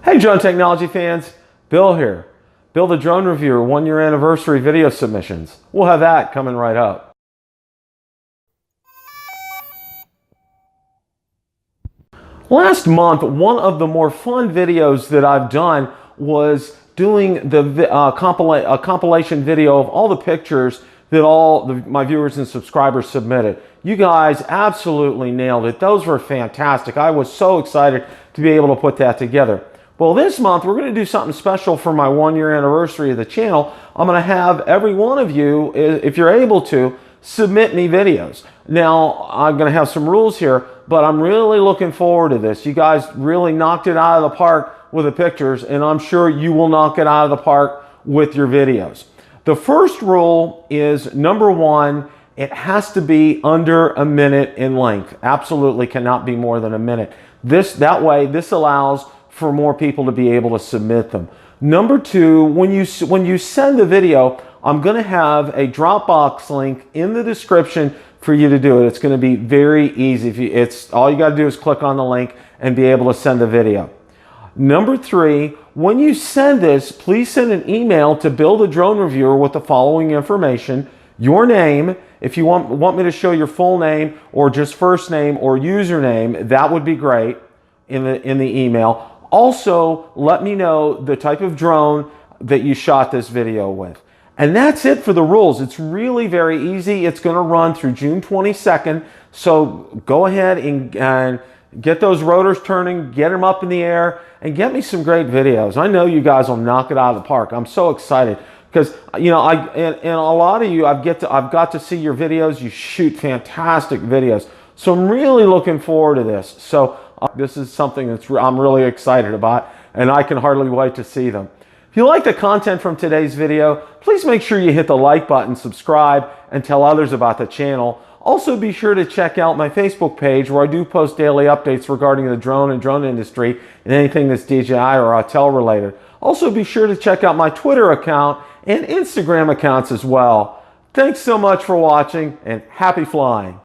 Hey drone technology fans, Bill here. Bill the Drone Reviewer 1-year anniversary video submissions. We'll have that coming right up. Last month, one of the more fun videos that I've done was doing the compilation video of all the pictures that my viewers and subscribers submitted. You guys absolutely nailed it. Those were fantastic. I was so excited to be able to put that together. Well, this month we're going to do something special for my 1-year anniversary of the channel. I'm going to have every one of you, if you're able to, submit me videos. Now, I'm going to have some rules here, but I'm really looking forward to this. You guys really knocked it out of the park with the pictures, and I'm sure you will knock it out of the park with your videos. The first rule is, number one, it has to be under a minute in length. Absolutely cannot be more than a minute. That way, this allows for more people to be able to submit them. Number two, when you send the video, I'm going to have a Dropbox link in the description for you to do it. It's going to be very easy. All you got to do is click on the link and be able to send the video. Number three, when you send this, please send an email to Bill the Drone Reviewer with the following information: your name. If you want me to show your full name or just first name or username, that would be great in the email. Also, let me know the type of drone that you shot this video with. And that's it for the rules. It's really very easy. It's going to run through June 22nd. So go ahead and get those rotors turning, get them up in the air, and get me some great videos. I know you guys will knock it out of the park. I'm so excited because, you know, and a lot of you, I've got to see your videos. You shoot fantastic videos. So I'm really looking forward to this. So this is something I'm really excited about, and I can hardly wait to see them. If you like the content from today's video, please make sure you hit the like button, subscribe, and tell others about the channel. Also, be sure to check out my Facebook page where I do post daily updates regarding the drone and drone industry and anything that's DJI or Autel related. Also, be sure to check out my Twitter account and Instagram accounts as well. Thanks so much for watching, and happy flying.